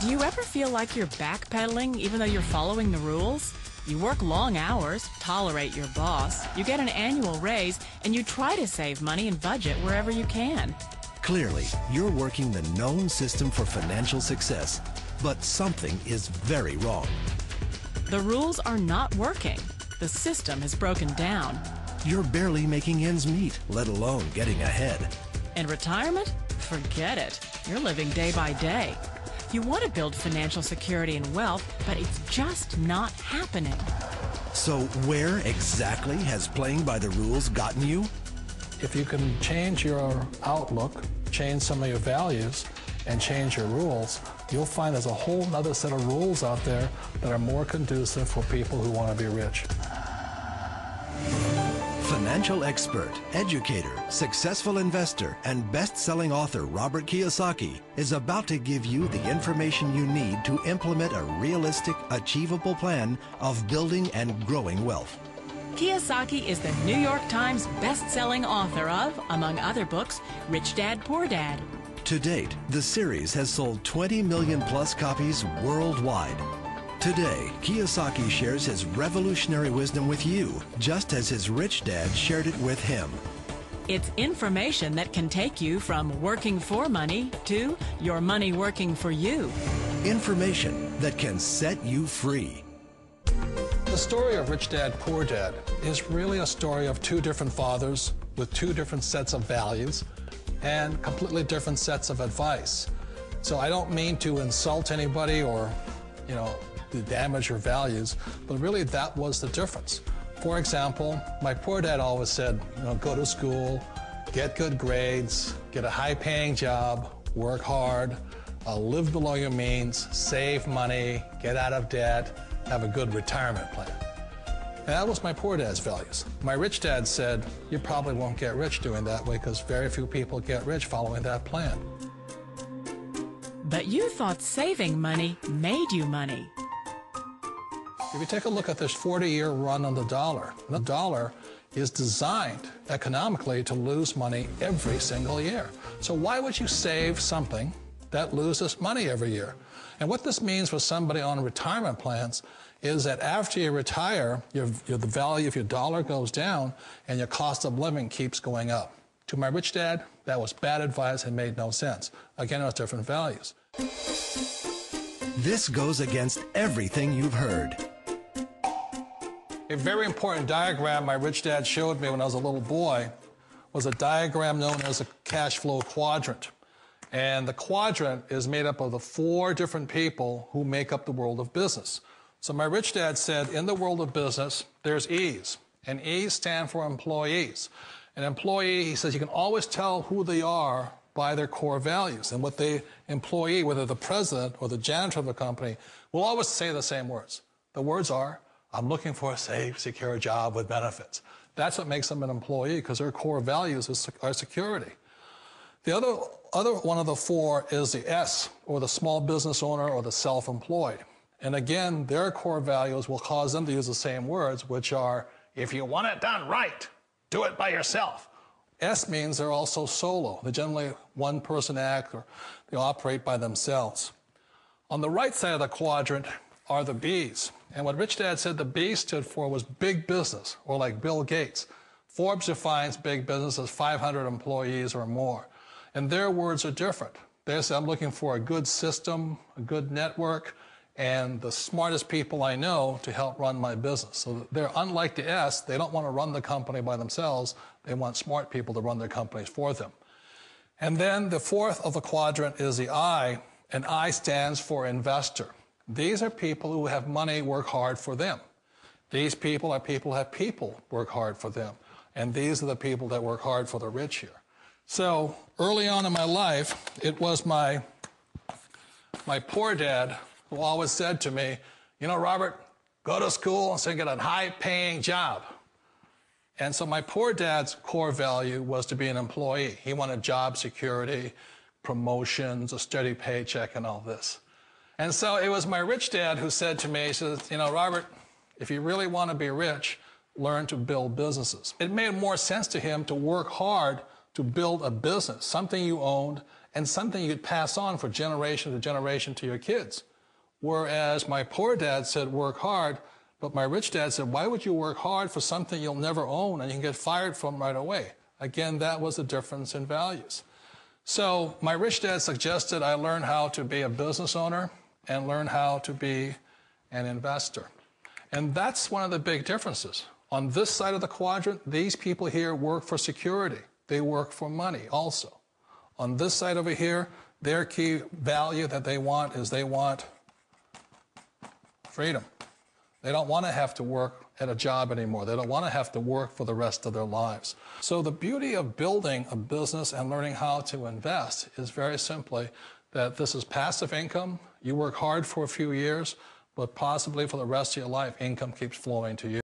Do you ever feel like you're backpedaling even though you're following the rules? You work long hours, tolerate your boss, you get an annual raise, and you try to save money and budget wherever you can. Clearly, you're working the known system for financial success, but something is very wrong. The rules are not working. The system has broken down. You're barely making ends meet, let alone getting ahead. And retirement? Forget it. You're living day by day. You want to build financial security and wealth, but it's just not happening. So where exactly has playing by the rules gotten you? If you can change your outlook, change some of your values, and change your rules, you'll find there's a whole other set of rules out there that are more conducive for people who want to be rich. Financial expert, educator, successful investor, and best-selling author Robert Kiyosaki is about to give you the information you need to implement a realistic, achievable plan of building and growing wealth. Kiyosaki is the New York Times best-selling author of, among other books, Rich Dad, Poor Dad. To date, the series has sold 20 million plus copies worldwide. Today, Kiyosaki shares his revolutionary wisdom with you, just as his rich dad shared it with him. It's information that can take you from working for money to your money working for you. Information that can set you free. The story of Rich Dad, Poor Dad is really a story of two different fathers with two different sets of values and completely different sets of advice. So I don't mean to insult anybody or, to damage your values, but really that was the difference. For example, my poor dad always said, go to school, get good grades, get a high-paying job, work hard, live below your means, save money, get out of debt, have a good retirement plan. And that was my poor dad's values. My rich dad said, you probably won't get rich doing that way because very few people get rich following that plan. But you thought saving money made you money. If you take a look at this 40-year run on the dollar is designed economically to lose money every single year. So why would you save something that loses money every year? And what this means for somebody on retirement plans is that after you retire, the value of your dollar goes down and your cost of living keeps going up. To my rich dad, that was bad advice and made no sense. Again, it was different values. This goes against everything you've heard. A very important diagram my rich dad showed me when I was a little boy was a diagram known as a cash flow quadrant. And the quadrant is made up of the four different people who make up the world of business. So my rich dad said, in the world of business, there's E's, and E's stand for employees. An employee, he says, you can always tell who they are by their core values. And what the employee, whether the president or the janitor of the company, will always say the same words. The words are, I'm looking for a safe, secure job with benefits. That's what makes them an employee, because their core values are security. The other one of the four is the S, or the small business owner or the self-employed. And again, their core values will cause them to use the same words, which are, if you want it done right, do it by yourself. S means they're also solo. They're generally one-person act, or they operate by themselves. On the right side of the quadrant are the B's. And what Rich Dad said the B stood for was big business, or like Bill Gates. Forbes defines big business as 500 employees or more. And their words are different. They say, I'm looking for a good system, a good network, and the smartest people I know to help run my business. So they're unlike the S. They don't want to run the company by themselves. They want smart people to run their companies for them. And then the fourth of the quadrant is the I, and I stands for investor. These are people who have money work hard for them. These people are people who have people work hard for them. And these are the people that work hard for the rich here. So early on in my life, it was my poor dad who always said to me, Robert, go to school and get a high-paying job. And so my poor dad's core value was to be an employee. He wanted job security, promotions, a steady paycheck, and all this. And so it was my rich dad who said to me, he says, Robert, if you really want to be rich, learn to build businesses. It made more sense to him to work hard to build a business, something you owned, and something you could pass on for generation to generation to your kids. Whereas my poor dad said, work hard, but my rich dad said, why would you work hard for something you'll never own and you can get fired from right away? Again, that was a difference in values. So my rich dad suggested I learn how to be a business owner and learn how to be an investor. And that's one of the big differences. On this side of the quadrant, these people here work for security. They work for money also. On this side over here, their key value that they want is they want freedom. They don't want to have to work at a job anymore. They don't want to have to work for the rest of their lives. So the beauty of building a business and learning how to invest is very simply that this is passive income. You work hard for a few years, but possibly for the rest of your life, income keeps flowing to you.